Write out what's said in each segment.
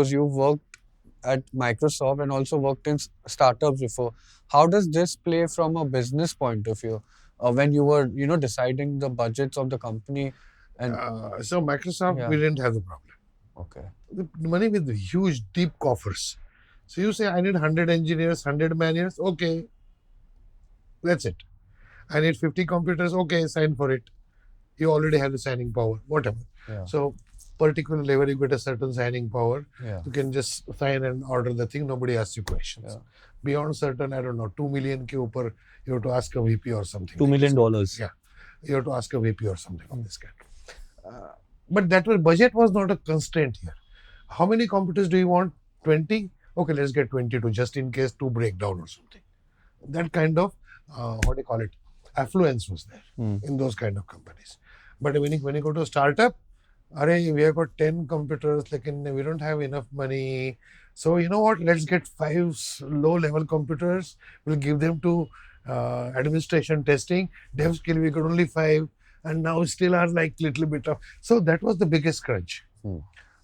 Because you worked at Microsoft and also worked in startups before. How does this play from a business point of view? When you were, deciding the budgets of the company and So Microsoft, yeah. we didn't have the problem. Okay. The money with the huge, deep coffers. So you say, I need 100 engineers, 100 man-years. Okay, that's it. I need 50 computers. Okay, sign for it. You already have the signing power, whatever. Yeah. So particular level, you get a certain signing power. Yeah. You can just sign and order the thing. Nobody asks you questions. Yeah. Beyond certain, I don't know, 2 million ke upar, you have to ask a VP or something. $2 million. Yeah, you have to ask a VP or something of this kind. But that budget was not a constraint here. How many computers do you want? 20? Okay, let's get 22 just in case 2 break down or something. That kind of, what do you call it, affluence was there in those kind of companies. But when you go to a startup, we have got 10 computers, like we don't have enough money. So you know what, let's get 5 low-level computers. We'll give them to administration testing. Dev skill, we got only 5. And now still are like little bit of... So that was the biggest crunch.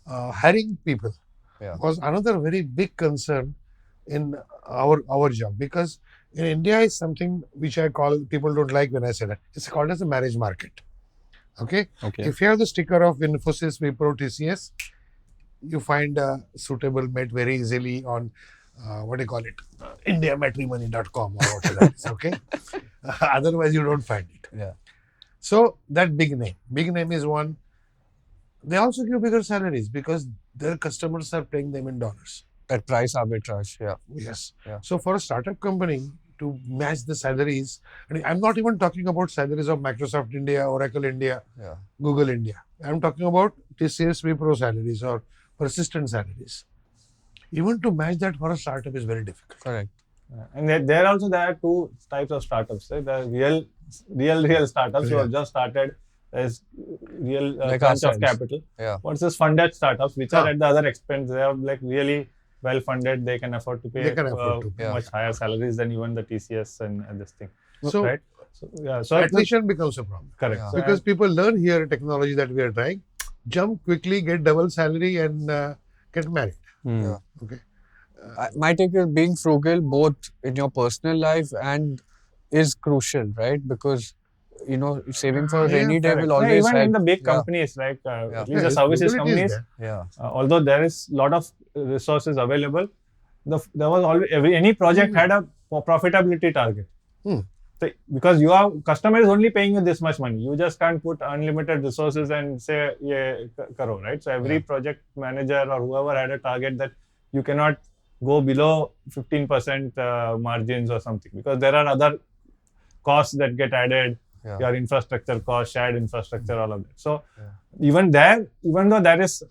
Hiring people was another very big concern in our job, because in India is something which I call, people don't like when I say that, it's called as a marriage market. Okay? If you have the sticker of Infosys, Wipro, TCS, you find a suitable mate very easily on indiamatrimony.com or whatever that is. Okay? Otherwise you don't find it. Yeah. So that big name is one. They also give bigger salaries because their customers are paying them in dollars. That price arbitrage, yeah. Yes. Yeah. So for a startup company to match the salaries, and I'm not even talking about salaries of Microsoft India, Oracle India, Google India. I'm talking about TCS, Wipro salaries or persistent salaries. Even to match that for a startup is very difficult. Correct. And there are 2 types of startups. Right? The real startups who have just started as real like crunch of ourselves. Capital. Yeah. Versus funded startups, which are at the other expense. They are like really well funded. They can afford to pay much higher salaries than even the TCS and this thing. So, right? So attrition becomes a problem. Correct. Yeah. So, Because people learn here technology that we are trying, jump quickly, get double salary and get married. Yeah. Okay. My take is being frugal both in your personal life and is crucial, right? Because saving for a rainy day will always even help. in the big companies, like at least the Yeah, services frugality is companies, there. although there is a lot of resources available, there was always any project had a profitability target. So, because your customer is only paying you this much money, you just can't put unlimited resources and say, yeah, karo, right? So every project manager or whoever had a target that you cannot go below 15% margins or something, because there are other costs that get added. Your infrastructure cost, shared infrastructure, all of that. So even though there is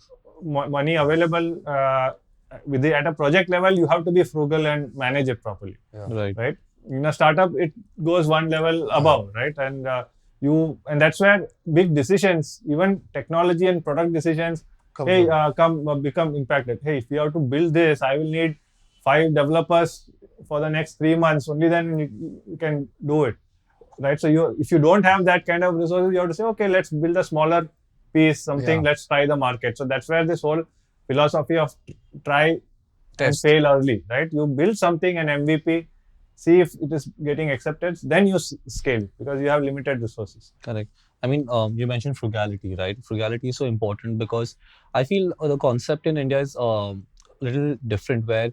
money available at a project level, you have to be frugal and manage it properly. Right? In a startup, it goes one level above, right? And that's where big decisions, even technology and product decisions, become impacted. Hey, if you have to build this, I will need 5 developers for the next 3 months. Only then you can do it. Right, so if you don't have that kind of resources, you have to say, okay, let's build a smaller piece, something. Let's try the market. So that's where this whole philosophy of try and fail early, right? You build something, an MVP, see if it is getting accepted, then you scale because you have limited resources. Correct. I mean, you mentioned frugality, right? Frugality is so important because I feel the concept in India is a little different, where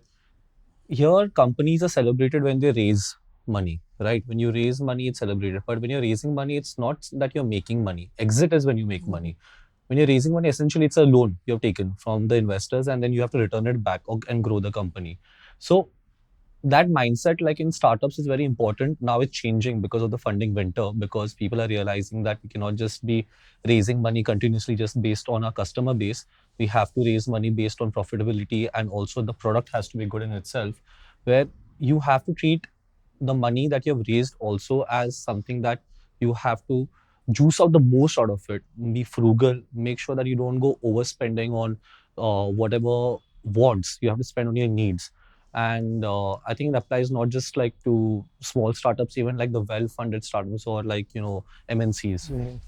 here companies are celebrated when they raise money, right? When you raise money, it's celebrated. But when you're raising money, it's not that you're making money. Exit is when you make money. When you're raising money, essentially it's a loan you've taken from the investors and then you have to return it back and grow the company. So that mindset, like in startups, is very important. Now it's changing because of the funding winter, because people are realizing that we cannot just be raising money continuously just based on our customer base. We have to raise money based on profitability, and also the product has to be good in itself, where you have to treat the money that you've raised also as something that you have to juice out the most out of it. Be frugal, make sure that you don't go overspending on whatever wants. You have to spend on your needs. And I think it applies not just like to small startups, even like the well-funded startups or like, MNCs.